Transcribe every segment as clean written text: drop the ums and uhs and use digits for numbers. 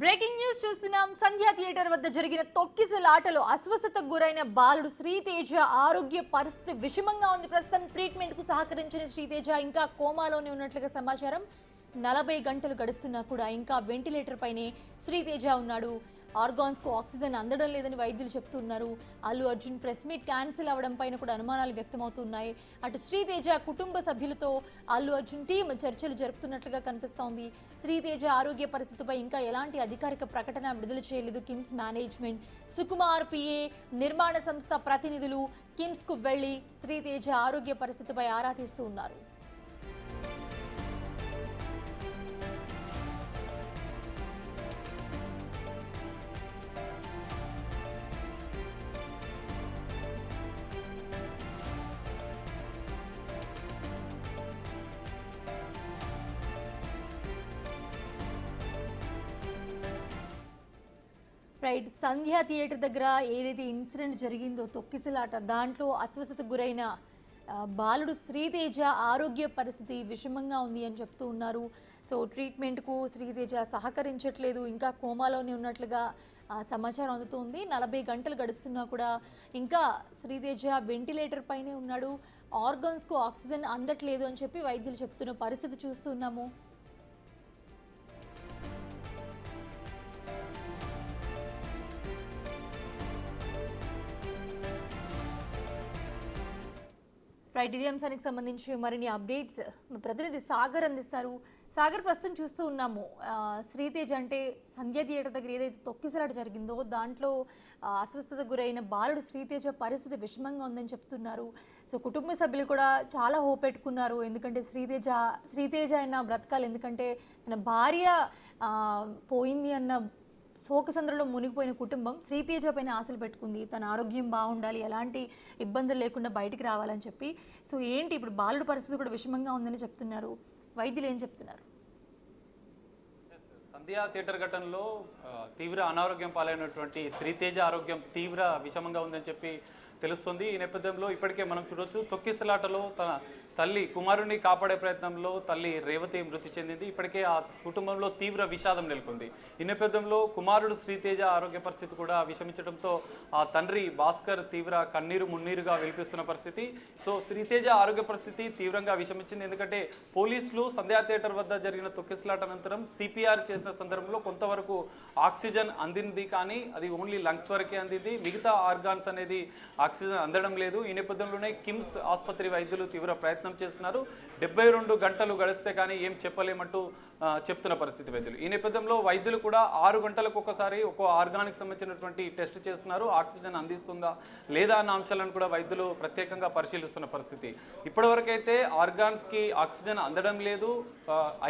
Breaking news చూస్తున్నాం. సంధ్యా theatre వద్ద జరిగిన తొక్కిసలాటలో అస్వస్థతకు గురైన బాలుడు శ్రీతేజ ఆరోగ్య పరిస్థితి విషమంగా ఉంది. ప్రస్తుతం ట్రీట్మెంట్ కు సహకరించిన శ్రీతేజ ఇంకా కోమాలోనే ఉన్నట్లుగా సమాచారం. 40 గంటలు గడుస్తున్నా కూడా ఇంకా వెంటిలేటర్ పైనే శ్రీతేజ ఉన్నాడు. ఆర్గాన్స్ కు ఆక్సిజన్ అందడం లేదని వైద్యులు చెప్తున్నారు. Allu Arjun press meet cancel అవడం పైన కూడా అనుమానాలు వ్యక్తమవుతున్నాయి. అటు శ్రీతేజ కుటుంబ సభ్యులతో అల్లు అర్జున్ టీం చర్చలు జరుపుతున్నట్లుగా కనిపిస్తోంది. శ్రీతేజ ఆరోగ్య పరిస్థితిపై ఇంకా ఎలాంటి అధికారిక ప్రకటన విడుదల చేయలేదు కిమ్స్ మేనేజ్మెంట్. సుకుమార్ పిఏ నిర్మాణ సంస్థ ప్రతినిధులు కిమ్స్ కు వెళ్లి శ్రీతేజ ఆరోగ్య పరిస్థితిపై ఆరా తీస్తూ ఉన్నారు. రైట్, సంధ్యా థియేటర్ దగ్గర ఏదైతే ఇన్సిడెంట్ జరిగిందో తొక్కిసలాట, దాంట్లో అస్వస్థతకు గురైన బాలుడు శ్రీతేజ ఆరోగ్య పరిస్థితి విషమంగా ఉంది అని చెప్తూ ఉన్నారు. సో ట్రీట్మెంట్కు శ్రీతేజ సహకరించట్లేదు, ఇంకా కోమాలోనే ఉన్నట్లుగా సమాచారం అందుతుంది. 40 గంటలు గడుస్తున్నా కూడా ఇంకా శ్రీతేజ వెంటిలేటర్ పైనే ఉన్నాడు. ఆర్గన్స్కు ఆక్సిజన్ అందట్లేదు అని చెప్పి వైద్యులు చెప్తున్న పరిస్థితి చూస్తున్నాము. రైట్, ఇదే అంశానికి సంబంధించి మరిన్ని అప్డేట్స్ మా ప్రతినిధి సాగర్ అందిస్తారు. సాగర్, ప్రస్తుతం చూస్తూ ఉన్నాము శ్రీతేజ అంటే సంధ్యా థియేటర్ దగ్గర ఏదైతే తొక్కిసలాట జరిగిందో దాంట్లో అస్వస్థతకు గురైన బాలుడు శ్రీతేజ పరిస్థితి విషమంగా ఉందని చెప్తున్నారు. సో కుటుంబ సభ్యులు కూడా చాలా హోప్ పెట్టుకున్నారు. ఎందుకంటే శ్రీతేజ అయినా బ్రతకాలి, ఎందుకంటే తన భార్య పోయింది అన్న శోకసంద్రలో మునిగిపోయిన కుటుంబం శ్రీతేజ పైన ఆశలు పెట్టుకుంది. తన ఆరోగ్యం బాగుండాలి, ఎలాంటి ఇబ్బందులు లేకుండా బయటికి రావాలని చెప్పి. సో ఏంటి ఇప్పుడు బాలుడు పరిస్థితి కూడా విషమంగా ఉందని చెప్తున్నారు, వైద్యులు ఏం చెప్తున్నారు? సంధ్యా థియేటర్ ఘటనలో తీవ్ర అనారోగ్యం పాలైనటువంటి శ్రీతేజ ఆరోగ్యం తీవ్ర విషమంగా ఉందని చెప్పి తెలుస్తుంది. ఈ నేపథ్యంలో ఇప్పటికే మనం చూడొచ్చు, తొక్కిసలాటలో తన తల్లి కుమారుని కాపాడే ప్రయత్నంలో తల్లి రేవతి మృతి చెందింది. ఇప్పటికే ఆ కుటుంబంలో తీవ్ర విషాదం నెలకొంది. ఈ నేపథ్యంలో కుమారుడు శ్రీతేజ ఆరోగ్య పరిస్థితి కూడా విషమించడంతో ఆ తండ్రి భాస్కర్ తీవ్ర కన్నీరు మున్నీరుగా విలిపిస్తున్న పరిస్థితి. సో శ్రీతేజ ఆరోగ్య పరిస్థితి తీవ్రంగా విషమించింది. ఎందుకంటే పోలీసులు సంధ్యా థియేటర్ వద్ద జరిగిన తొక్కిసలాట అనంతరం సిపిఆర్ చేసిన సందర్భంలో కొంతవరకు ఆక్సిజన్ అందింది, కానీ అది ఓన్లీ లంగ్స్ వరకే అందింది. మిగతా ఆర్గాన్స్ అనేది ఆక్సిజన్ అందడం లేదు. ఈ నేపథ్యంలోనే కిమ్స్ ఆసుపత్రి వైద్యులు తీవ్ర ప్రయత్నం చేస్తున్నారు. 72 గంటలు గడిస్తే కానీ ఏం చెప్పలేమంటూ చెప్తున్న పరిస్థితి వైద్యులు. ఈ నేపథ్యంలో వైద్యులు కూడా 6 గంటలకు ఒకసారి ఒక్కో ఆర్గానికి సంబంధించినటువంటి టెస్ట్ చేస్తున్నారు. ఆక్సిజన్ అందిస్తుందా లేదా అన్న అంశాలను కూడా వైద్యులు ప్రత్యేకంగా పరిశీలిస్తున్న పరిస్థితి. ఇప్పటివరకైతే ఆర్గాన్స్కి ఆక్సిజన్ అందడం లేదు.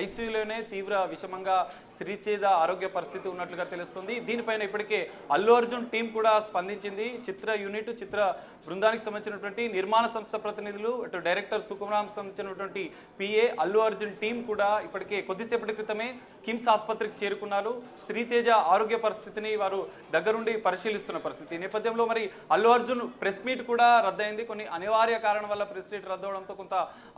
ఐసీయూలోనే తీవ్ర విషమంగా శ్రీతేజ ఆరోగ్య పరిస్థితి ఉన్నట్లుగా తెలుస్తుంది. దీనిపైన ఇప్పటికే అల్లు అర్జున్ టీం కూడా స్పందించింది. చిత్ర యూనిట్ చిత్ర బృందానికి సంబంధించినటువంటి నిర్మాణ సంస్థ ప్రతినిధులు, అటు డైరెక్టర్ సుకుమార్ సంబంధించినటువంటి పిఏ, అల్లు అర్జున్ టీం కూడా ఇప్పటికే కొద్దిసేపటి క్రితమే కిమ్స్ ఆసుపత్రికి చేరుకున్నారు. శ్రీతేజ ఆరోగ్య పరిస్థితిని వారు దగ్గరుండి పరిశీలిస్తున్న పరిస్థితి. ఈ నేపథ్యంలో మరి అల్లు అర్జున్ ప్రెస్ మీట్ కూడా రద్దయింది. కొన్ని అనివార్య కారణం వల్ల ప్రెస్ మీట్ రద్దవడంతో కొంత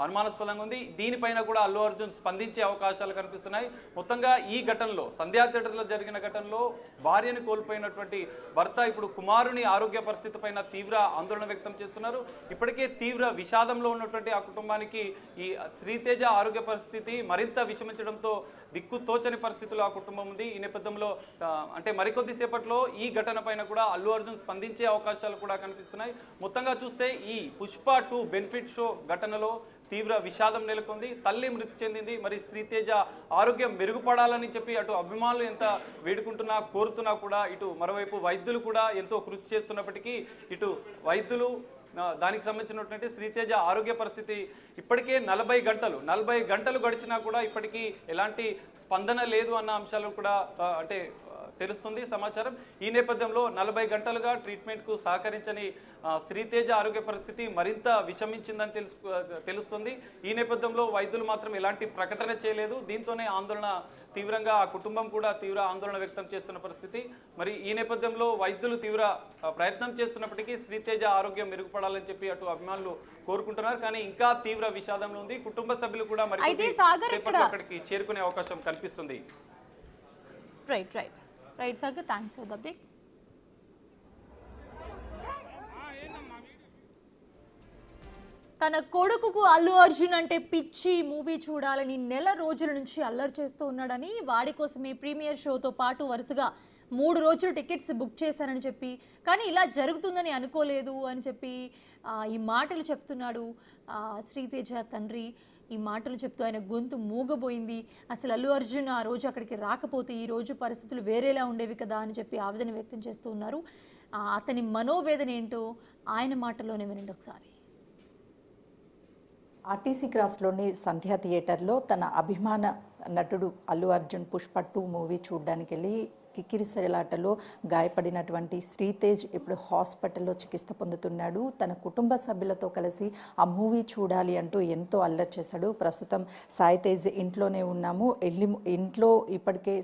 అనుమానాస్పదంగా ఉంది. దీనిపైన కూడా అల్లు అర్జున్ స్పందించే అవకాశాలు కనిపిస్తున్నాయి. మొత్తంగా ఈ ఘటనలో సంధ్యా థియేటర్లో జరిగిన ఘటనలో భార్యను కోల్పోయినటువంటి భర్త ఇప్పుడు కుమారుని ఆరోగ్య పరిస్థితి పైన తీవ్ర ఆందోళన వ్యక్తం చేస్తున్నారు. ఇప్పటికే తీవ్ర విషాదంలో ఉన్నటువంటి ఆ కుటుంబానికి ఈ శ్రీతేజ ఆరోగ్య పరిస్థితి మరింత విషమించడంతో దిక్కు తోచని పరిస్థితుల్లో ఆ కుటుంబం ఉంది. ఈ నేపథ్యంలో అంటే మరికొద్ది సేపట్లో ఈ ఘటన పైన కూడా అల్లు అర్జున్ స్పందించే అవకాశాలు కూడా కనిపిస్తున్నాయి. మొత్తంగా చూస్తే ఈ పుష్ప 2 బెనిఫిట్ షో ఘటనలో తీవ్ర విషాదం నెలకొంది. తల్లి మృతి చెందింది. మరి శ్రీతేజ ఆరోగ్యం మెరుగుపడాలని చెప్పి అటు అభిమానులు ఎంత వేడుకుంటున్నా కోరుతున్నా కూడా ఇటు మరోవైపు వైద్యులు కూడా ఎంతో కృషి చేస్తున్నప్పటికీ ఇటు వైద్యులు దానికి సంబంధించినటువంటి శ్రీతేజ ఆరోగ్య పరిస్థితి ఇప్పటికే 40 గంటలు గడిచినా కూడా ఇప్పటికీ ఎలాంటి స్పందన లేదు అన్న అంశాలు కూడా అంటే తెలుస్తుంది సమాచారం. ఈ నేపథ్యంలో 40 గంటలుగా ట్రీట్మెంట్కు సహకరించని శ్రీతేజ ఆరోగ్య పరిస్థితి మరింత విషమించిందని తెలుస్తుంది. ఈ నేపథ్యంలో వైద్యులు మాత్రం ఎలాంటి ప్రకటన చేయలేదు. దీంతోనే ఆందోళన తీవ్రంగా ఆ కుటుంబం కూడా తీవ్ర ఆందోళన వ్యక్తం చేస్తున్న పరిస్థితి. మరి ఈ నేపథ్యంలో వైద్యులు తీవ్ర ప్రయత్నం చేస్తున్నప్పటికీ శ్రీతేజ ఆరోగ్యం మెరుగుపడాలని చెప్పి అటు అభిమానులు కోరుకుంటున్నారు. కానీ ఇంకా తీవ్ర విషాదంలో ఉంది. కుటుంబ సభ్యులు కూడా మరి అక్కడికి చేరుకునే అవకాశం కనిపిస్తుంది. Right Sagar, thanks for the updates. తన కొడుకుకు అల్లు అర్జున్ అంటే పిచ్చి, మూవీ చూడాలని నెల రోజుల నుంచి అల్లరి చేస్తూ ఉన్నాడని, వాడి కోసమే ప్రీమియర్ షోతో పాటు వరుసగా 3 రోజులు టికెట్స్ బుక్ చేశానని చెప్పి, కానీ ఇలా జరుగుతుందని అనుకోలేదు అని చెప్పి ఈ మాటలు చెప్తున్నాడు శ్రీతేజ తండ్రి. ఈ మాటలు చెప్తూ ఆయన గొంతు మూగబోయింది. అసలు అల్లు అర్జున్ ఆ రోజు అక్కడికి రాకపోతే ఈ రోజు పరిస్థితులు వేరేలా ఉండేవి కదా అని చెప్పి ఆవేదన వ్యక్తం చేస్తూ ఉన్నారు. అతని మనోవేదన ఏంటో ఆయన మాటల్లోనే వినండి ఒకసారి. ఆర్టీసీ క్రాస్లోని సంధ్యా థియేటర్లో తన అభిమాన నటుడు అల్లు అర్జున్ పుష్ప 2 మూవీ చూడడానికి వెళ్ళి కిక్కిరిసలాటలో గాయపడినటువంటి శ్రీతేజ్ ఇప్పుడు హాస్పిటల్లో చికిత్స పొందుతున్నాడు. తన కుటుంబ సభ్యులతో కలిసి ఆ మూవీ చూడాలి అంటూ ఎంతో అల్లరి చేశాడు. ప్రస్తుతం సాయితేజ్ ఇంట్లోనే ఉన్నాము. ఇంట్లో ఇప్పటికే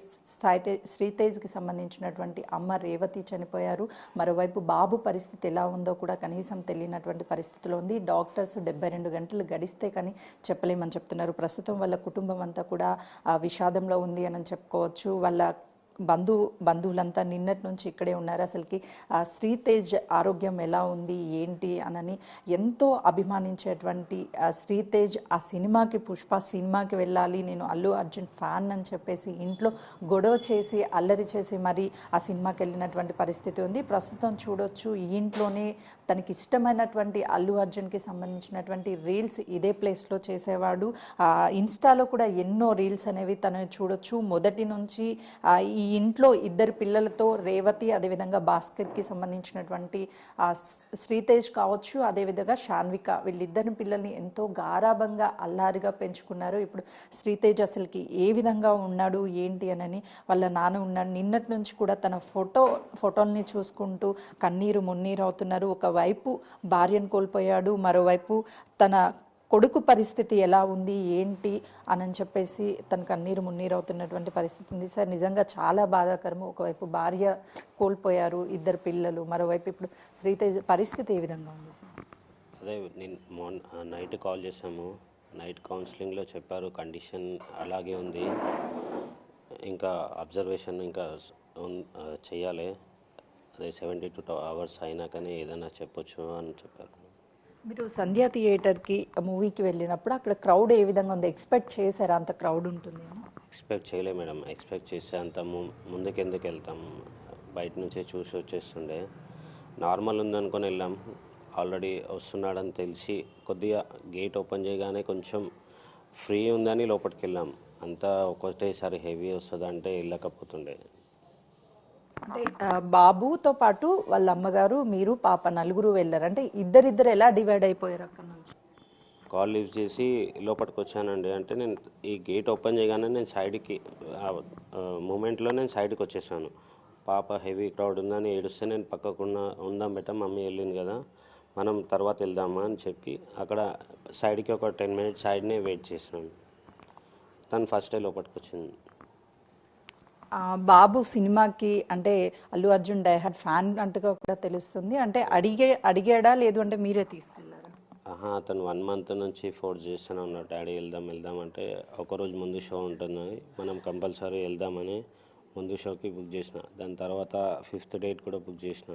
శ్రీతేజ్కి సంబంధించినటువంటి అమ్మ రేవతి చనిపోయారు. మరోవైపు బాబు పరిస్థితి ఎలా ఉందో కూడా కనీసం తెలియనటువంటి పరిస్థితిలో ఉంది. డాక్టర్స్ 72 గంటలు గడిస్తే కానీ చెప్పలేమని చెప్తున్నారు. ప్రస్తుతం వాళ్ళ కుటుంబం అంతా కూడా విషాదంలో ఉంది అని చెప్పుకోవచ్చు. వాళ్ళ బంధువులంతా నిన్నటి నుంచి ఇక్కడే ఉన్నారు. అసలుకి శ్రీతేజ్ ఆరోగ్యం ఎలా ఉంది ఏంటి అనని ఎంతో అభిమానించేటువంటి శ్రీతేజ్ ఆ సినిమాకి పుష్ప సినిమాకి వెళ్ళాలి, నేను అల్లు అర్జున్ ఫ్యాన్ అని చెప్పేసి ఇంట్లో గొడవ చేసి అల్లరి చేసి మరి ఆ సినిమాకి వెళ్ళినటువంటి పరిస్థితి ఉంది. ప్రస్తుతం చూడొచ్చు ఈ ఇంట్లోనే తనకి ఇష్టమైనటువంటి అల్లు అర్జున్కి సంబంధించినటువంటి రీల్స్ ఇదే ప్లేస్లో చేసేవాడు. ఇన్స్టాలో కూడా ఎన్నో రీల్స్ అనేవి తను చూడొచ్చు. మొదటి నుంచి ఈ ఇంట్లో 2 పిల్లలతో రేవతి, అదేవిధంగా భాస్కర్కి సంబంధించినటువంటి శ్రీతేజ్ కావచ్చు, అదేవిధంగా శాన్విక, వీళ్ళిద్దరి పిల్లల్ని ఎంతో గారాభంగా అల్లారిగా పెంచుకున్నారు. ఇప్పుడు శ్రీతేజ్ అసలుకి ఏ విధంగా ఉన్నాడు ఏంటి అని వాళ్ళ నాన్న ఉన్నాడు. నిన్నటి నుంచి కూడా తన ఫోటోల్ని చూసుకుంటూ కన్నీరు మున్నీరు అవుతున్నారు. ఒకవైపు భార్యను కోల్పోయాడు, మరోవైపు తన కొడుకు పరిస్థితి ఎలా ఉంది ఏంటి అని చెప్పేసి తన కన్నీరు మున్నీరు అవుతున్నటువంటి పరిస్థితి ఉంది. సార్, నిజంగా చాలా బాధాకరము. ఒకవైపు భార్య కోల్పోయారు, 2 పిల్లలు, మరోవైపు ఇప్పుడు శ్రీతేజ్ పరిస్థితి ఏ విధంగా ఉంది సార్? అదే నేను నైట్ కాల్ చేసాము. నైట్ కౌన్సిలింగ్లో చెప్పారు కండిషన్ అలాగే ఉంది, ఇంకా అబ్జర్వేషన్ ఇంకా చేయాలి, అదే 72 hours అయినాకనే ఏదైనా చెప్పొచ్చు అని చెప్పారు. మీరు సంధ్యా థియేటర్కి మూవీకి వెళ్ళినప్పుడు అక్కడ క్రౌడ్ ఏ విధంగా ఉంది? ఎక్స్పెక్ట్ చేశారా అంత క్రౌడ్ ఉంటుంది? ఎక్స్పెక్ట్ చేయలే మేడం. ఎక్స్పెక్ట్ చేస్తే అంత ముందుకెందుకు వెళ్తాం, బయట నుంచే చూసి వచ్చేస్తుండే. నార్మల్ ఉందనుకొని వెళ్ళాం. ఆల్రెడీ వస్తున్నాడని తెలిసి కొద్దిగా గేట్ ఓపెన్ చేయగానే కొంచెం ఫ్రీ ఉందని లోపలికి వెళ్ళాం. అంతా ఒకటేసారి హెవీ వస్తుందంటే వెళ్ళకపోతుండే. అంటే బాబుతో పాటు వాళ్ళ అమ్మగారు, మీరు, పాప, నలుగురు వెళ్ళారు. అంటే ఇద్దరిద్దరు ఎలా డివైడ్ అయిపోయారు అక్కడ నుంచి? కాల్ లిఫ్ట్ చేసి లోపలికి వచ్చానండి అంటే నేను ఈ గేట్ ఓపెన్ చేయగానే నేను సైడ్కి మూమెంట్లో నేను సైడ్కి వచ్చేసాను. పాప హెవీ క్రౌడ్ ఉందని ఏడుస్తే నేను పక్కకున్న ఉందాం బెట్ట, మమ్మీ వెళ్ళింది కదా మనం తర్వాత వెళ్దామా అని చెప్పి అక్కడ సైడ్కి ఒక 10 minutes సైడ్నే వెయిట్ చేసినాను. తను ఫస్టే లోపలికి వచ్చింది. బాబు సినిమాకి అంటే అల్లు అర్జున్ డైహార్డ్ ఫ్యాన్ అంటగా కూడా తెలుస్తుంది. అంటే అడిగాడా లేదు అంటే మీరే తీసుకెళ్ళారా? అతను 1 month నుంచి ఫోర్స్ చేస్తూనే ఉన్నాడు, డాడీ వెళ్దాం అంటే ఒకరోజు ముందు షో ఉంటుందని మనం కంపల్సరీ వెళ్దామని ముందు షోకి బుక్ చేసిన. దాని తర్వాత 5th date కూడా బుక్ చేసిన.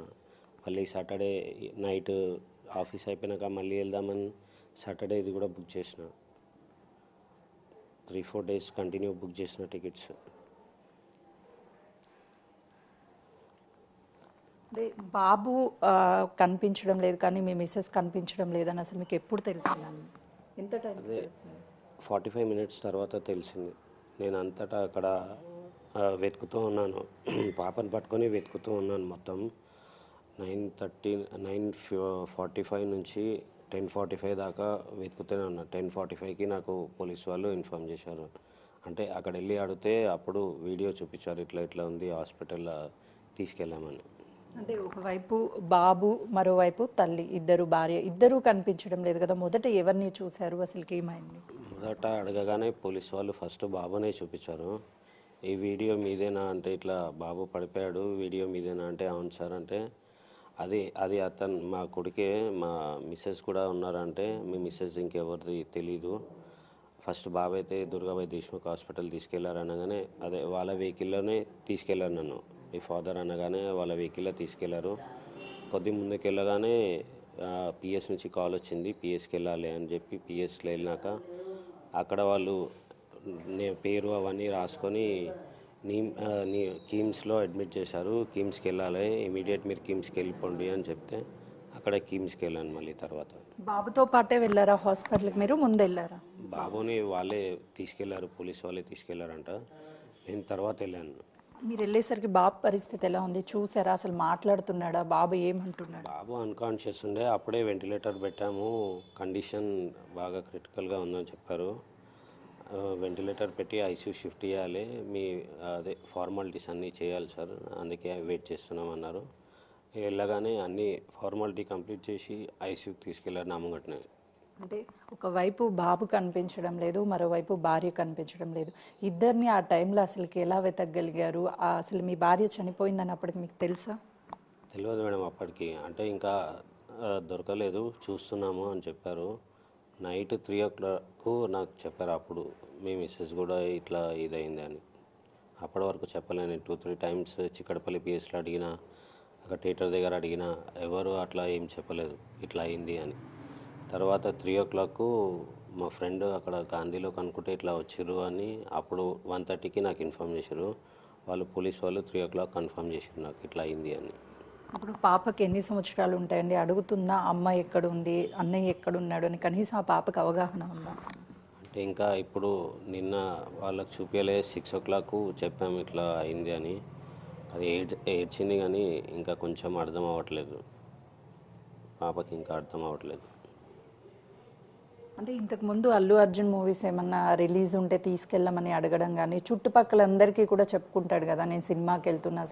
మళ్ళీ సాటర్డే నైట్ ఆఫీస్ అయిపోయినాక మళ్ళీ వెళ్దామని సాటర్డే ఇది కూడా బుక్ చేసిన. 3-4 days కంటిన్యూ బుక్ చేసిన టికెట్స్. అంటే బాబు కనిపించడం లేదు కానీ మీ మిస్సెస్ కనిపించడం లేదని అసలు మీకు ఎప్పుడు తెలిసిందండి? ఎంత టైం తెలిసింది? 45 minutes తర్వాత తెలిసింది. నేను అంతటా అక్కడ వెతుకుతూ ఉన్నాను, పాపను పట్టుకొని వెతుకుతూ ఉన్నాను. మొత్తం 9:45 నుంచి 10:45 దాకా వెతుకుతూనే ఉన్నాను. 10:45కి నాకు పోలీస్ వాళ్ళు ఇన్ఫామ్ చేశారు. అంటే అక్కడ వెళ్ళి అడిగితే అప్పుడు వీడియో చూపించారు, ఇట్లా ఉంది హాస్పిటల్లో తీసుకెళ్ళామని. అంటే ఒకవైపు బాబు, మరోవైపు తల్లి, భార్య ఇద్దరు కనిపించడం లేదు కదా. మొదట ఎవరిని చూశారు, అసలుకి ఏమైంది? మొదట అడగగానే పోలీస్ వాళ్ళు ఫస్ట్ బాబునే చూపించారు. ఈ వీడియో మీదేనా అంటే ఇట్లా బాబు పడిపోయాడు, వీడియో మీదేనా అంటే అవును సార్ అంటే అది అతను మా కొడుకే, మా మిస్సెస్ కూడా ఉన్నారంటే మీ మిస్సెస్ ఇంకెవరిది తెలీదు, ఫస్ట్ బాబు అయితే దుర్గాబాయి దేశ్ముఖ్ హాస్పిటల్ తీసుకెళ్లారు అనగానే అదే వాళ్ళ వెహికల్లోనే తీసుకెళ్లారు నన్ను. మీ ఫాదర్ అనగానే వాళ్ళ వెహికల్లో తీసుకెళ్లారు. కొద్ది ముందుకు వెళ్ళగానే పిఎస్ నుంచి కాల్ వచ్చింది, పిఎస్కి వెళ్ళాలి అని చెప్పి పిఎస్లో వెళ్ళినాక అక్కడ వాళ్ళు పేరు అవన్నీ రాసుకొని కిమ్స్లో అడ్మిట్ చేశారు. కిమ్స్కి వెళ్ళాలి, ఇమీడియట్ మీరు కిమ్స్కి వెళ్ళిపోండి అని చెప్తే అక్కడ కిమ్స్కి వెళ్ళాను. మళ్ళీ తర్వాత బాబుతో పాటే వెళ్ళారా హాస్పిటల్కి, మీరు ముందు వెళ్ళారా? బాబుని వాళ్ళే తీసుకెళ్లారు, పోలీస్ వాళ్ళే తీసుకెళ్లారంట. నేను తర్వాత వెళ్ళాను. మీరు వెళ్ళేసరికి బాబు పరిస్థితి ఎలా ఉంది చూసారా? అసలు మాట్లాడుతున్నాడా? బాబు ఏమంటున్నాడు? బాబు అన్కాన్షియస్ ఉండే, అప్పుడే వెంటిలేటర్ పెట్టాము, కండిషన్ బాగా క్రిటికల్గా ఉందని చెప్పారు. వెంటిలేటర్ పెట్టి ఐసీయూ షిఫ్ట్ చేయాలి, మీ అదే ఫార్మాలిటీస్ అన్నీ చేయాలి సార్, అందుకే వెయిట్ చేస్తున్నాం అన్నారు. వెళ్ళగానే అన్ని ఫార్మాలిటీ కంప్లీట్ చేసి ఐసీయూకి తీసుకెళ్ళారు నా ముంగట్నే. అంటే ఒకవైపు బాబు కనిపించడం లేదు, మరోవైపు భార్య కనిపించడం లేదు. ఇద్దరిని ఆ టైంలో అసలుకి ఎలా వెతకగలిగారు? అసలు మీ భార్య చనిపోయిందని అప్పటికి మీకు తెలుసా? తెలియదు మేడం అప్పటికి, అంటే ఇంకా దొరకలేదు, చూస్తున్నాము అని చెప్పారు. నైట్ 3 o'clock నాకు చెప్పారు. అప్పుడు మీ మిస్సెస్ కూడా ఇట్లా ఇదైంది అని. అప్పటి వరకు చెప్పలేను. 2-3 times చిక్కడపల్లి పిఎస్లో అడిగినా, అక్కడ థియేటర్ దగ్గర అడిగినా ఎవరు అట్లా ఏం చెప్పలేదు ఇట్లా అయింది అని. తర్వాత 3 o'clock మా ఫ్రెండ్ అక్కడ గాంధీలో కనుక్కుంటే ఇట్లా వచ్చిర్రు అని అప్పుడు 1:30కి నాకు ఇన్ఫామ్ చేశారు. వాళ్ళు పోలీస్ వాళ్ళు 3 o'clock కన్ఫర్మ్ చేశారు నాకు ఇట్లా అయింది అని. అప్పుడు పాపకి ఎన్ని సంవత్సరాలు ఉంటాయండి? అడుగుతుందా అమ్మ ఎక్కడుంది, అన్నయ్య ఎక్కడున్నాడు అని? కనీసం ఆ పాపకు అవగాహన ఉందా? అంటే ఇంకా ఇప్పుడు నిన్న వాళ్ళకి చూపించలే, 6 o'clock చెప్పాము ఇట్లా అయింది అని. అది ఏడ్చింది కానీ ఇంకా కొంచెం అర్థం అవ్వట్లేదు, పాపకి ఇంకా అర్థం అవ్వట్లేదు. అంటే ఇంతకు ముందు అల్లు అర్జున్ మూవీస్ ఏమన్నా రిలీజ్ ఉంటే తీసుకెళ్ళమని అడగడం కానీ, చుట్టుపక్కలందరికీ కూడా చెప్పుకుంటాడు కదా నేను సినిమాకి వెళ్తున్నా,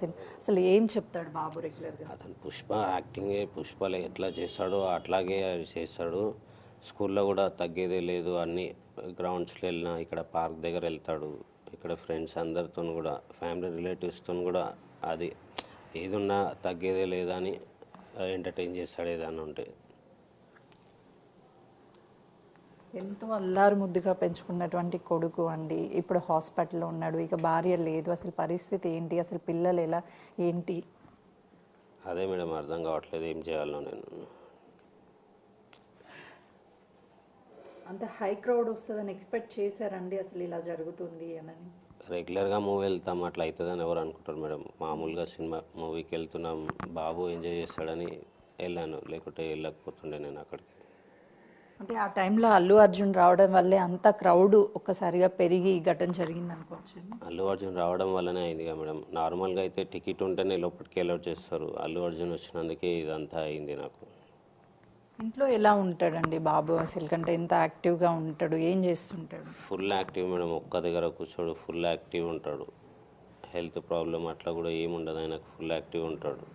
అసలు ఏం చెప్తాడు బాబు రెగ్యులర్గా? అతను పుష్ప యాక్టింగే, పుష్పలో ఎట్లా చేస్తాడో అట్లాగే చేస్తాడు. స్కూల్లో కూడా తగ్గేదే లేదు. అన్ని గ్రౌండ్స్లో వెళ్ళినా, ఇక్కడ పార్క్ దగ్గర వెళ్తాడు, ఇక్కడ ఫ్రెండ్స్ అందరితో కూడా, ఫ్యామిలీ రిలేటివ్స్తో కూడా అది ఏదున్నా తగ్గేదే లేదని ఎంటర్టైన్ చేస్తాడు ఏదన్నా ఉంటే. ఎంతో అల్లారు ముద్దుగా పెంచుకున్నటువంటి కొడుకు అండి, ఇప్పుడు హాస్పిటల్లో ఉన్నాడు, ఇక భార్య లేదు. అసలు పరిస్థితి ఏంటి? అసలు పిల్లలు ఎలా ఏంటి? అదే మేడం అర్థం కావట్లేదు ఏం చేయాలో నేను. అంత హై క్రౌడ్ వస్తుందని ఎక్స్పెక్ట్ చేశారండి అసలు ఇలా జరుగుతుంది అని? రెగ్యులర్గా మూవీ వెళ్తాం, అట్లా అవుతుందని ఎవరు అనుకుంటారు మేడం? మామూలుగా సినిమా మూవీకి వెళ్తున్నాం, బాబు ఎంజాయ్ చేస్తాడని వెళ్ళాను, లేకుంటే వెళ్ళకపోతుండే నేను అక్కడికి. అంటే ఆ టైంలో అల్లు అర్జున్ రావడం వల్లే అంత క్రౌడ్ ఒక్కసారిగా పెరిగి ఈ ఘటన జరిగింది అనుకోవచ్చు. అల్లు అర్జున్ రావడం వల్లనే అయిందిగా మేడం. నార్మల్గా అయితే టికెట్ ఉంటేనే లోపలికి అలౌట్ చేస్తారు, అల్లు అర్జున్ వచ్చినందుకే ఇదంతా అయింది నాకు. ఇంట్లో ఎలా ఉంటాడండి బాబు అసలు? కంటే ఎంత యాక్టివ్గా ఉంటాడు, ఏం చేస్తుంటాడు? ఫుల్ యాక్టివ్ మేడం, ఒక్క దగ్గర కూర్చోడు, ఫుల్ యాక్టివ్ ఉంటాడు. హెల్త్ ప్రాబ్లం అట్లా కూడా ఏముండదు ఆయనకు, ఫుల్ యాక్టివ్ ఉంటాడు.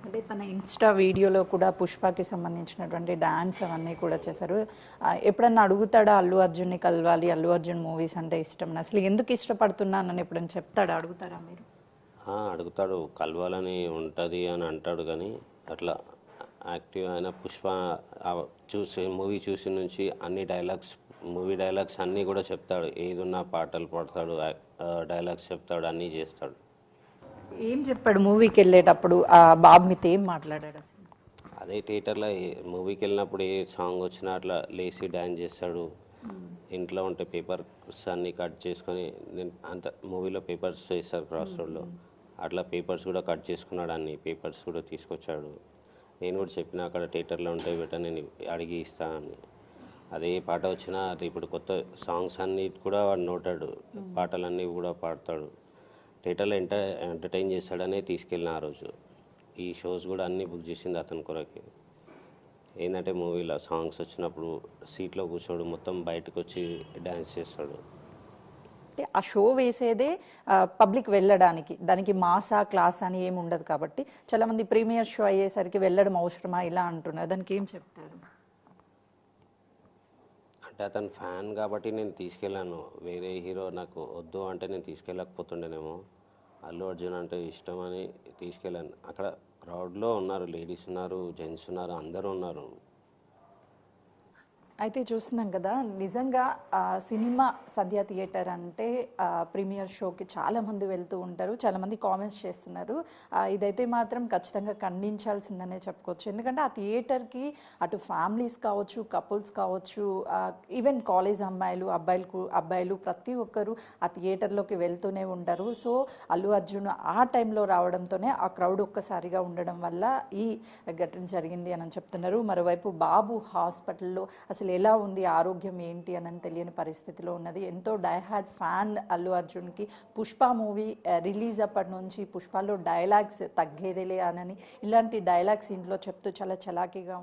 అంటే తన ఇన్స్టా వీడియోలో కూడా పుష్పకి సంబంధించినటువంటి డాన్స్ అవన్నీ కూడా చేశారు. ఎప్పుడన్నా అడుగుతాడా అల్లు అర్జున్ని కలవాలి, అల్లు అర్జున్ మూవీస్ అంటే ఇష్టం, అసలు ఎందుకు ఇష్టపడుతున్నానని ఎప్పుడైనా చెప్తాడా? అడుగుతారా మీరు? అడుగుతాడు, కలవాలని ఉంటుంది అని అంటాడు కానీ అట్లా యాక్టివ్ అయిన పుష్ప మూవీ చూసి నుంచి అన్ని మూవీ డైలాగ్స్ అన్నీ కూడా చెప్తాడు. ఏదున్నా పాటలు పాడతాడు, డైలాగ్స్ చెప్తాడు, అన్నీ చేస్తాడు. ఏం చెప్పాడు మూవీకి వెళ్ళేటప్పుడు? ఆ బాబు మీతో ఏం మాట్లాడాడు అసలు? అదే థియేటర్లో మూవీకి వెళ్ళినప్పుడు ఏ సాంగ్ వచ్చినా అట్లా లేసి డ్యాన్స్ చేస్తాడు. ఇంట్లో ఉంటే పేపర్స్ అన్నీ కట్ చేసుకొని, నేను అంత మూవీలో పేపర్స్ చేస్తారు క్రాస్ రోడ్లో, అట్లా పేపర్స్ కూడా కట్ చేసుకున్నాడు, అన్ని పేపర్స్ కూడా తీసుకొచ్చాడు. నేను కూడా చెప్పిన అక్కడ థియేటర్లో ఉంటే బెటర్, నేను అడిగి ఇస్తానని. అదే పాట వచ్చినా అది ఇప్పుడు కొత్త సాంగ్స్ అన్నీ కూడా వాడు నోటాడు, పాటలన్నీ కూడా పాడతాడు. థియేటర్లో ఎంటర్టైన్ చేస్తాడనే తీసుకెళ్ళిన ఆ రోజు. ఈ షోస్ కూడా అన్నీ బుక్ చేసింది అతని కొరకి. ఏంటంటే మూవీలో సాంగ్స్ వచ్చినప్పుడు సీట్లో కూర్చోడు, మొత్తం బయటకు వచ్చి డ్యాన్స్ చేస్తాడు. అంటే ఆ షో వేసేదే పబ్లిక్ వెళ్ళడానికి, దానికి మాసా క్లాస్ అని ఏమి ఉండదు కాబట్టి చాలామంది ప్రీమియర్ షో అయ్యేసరికి వెళ్ళడం అవసరమా ఇలా అంటున్నారు, దానికి ఏం చెప్తారు? అంటే అతను ఫ్యాన్ కాబట్టి నేను తీసుకెళ్ళాను, వేరే హీరో నాకు వద్దు అంటే నేను తీసుకెళ్ళకపోతుండేనేమో. అల్లు అర్జున్ అంటే ఇష్టం అని తీసుకెళ్ళాను. అక్కడ క్రౌడ్లో ఉన్నారు, లేడీస్ ఉన్నారు, జెంట్స్ ఉన్నారు, అందరూ ఉన్నారు. అయితే చూస్తున్నాం కదా నిజంగా సినిమా సంధ్యా థియేటర్ అంటే ప్రీమియర్ షోకి చాలామంది వెళ్తూ ఉంటారు, చాలామంది కామెంట్స్ చేస్తున్నారు. ఇదైతే మాత్రం ఖచ్చితంగా ఖండించాల్సిందనే చెప్పుకోవచ్చు. ఎందుకంటే ఆ థియేటర్కి అటు ఫ్యామిలీస్ కావచ్చు, కపుల్స్ కావచ్చు, ఈవెన్ కాలేజ్ అబ్బాయిలు ప్రతి ఒక్కరు ఆ థియేటర్లోకి వెళ్తూనే ఉంటారు. సో అల్లు అర్జున్ ఆ టైంలో రావడంతోనే ఆ క్రౌడ్ ఒక్కసారిగా ఉండడం వల్ల ఈ ఘటన జరిగింది అని చెప్తున్నారు. మరోవైపు బాబు హాస్పిటల్లో అసలు ఎలా ఉంది, ఆరోగ్యం ఏంటి అని తెలియని పరిస్థితిలో ఉన్నది. ఎంతో డైహార్డ్ ఫ్యాన్ అల్లు అర్జున్కి. పుష్ప మూవీ రిలీజ్ అప్పటి నుంచి పుష్పలో డైలాగ్స్ తగ్గేదేలే అని ఇలాంటి డైలాగ్స్ ఇంట్లో చెప్తూ చాలా చలాకీగా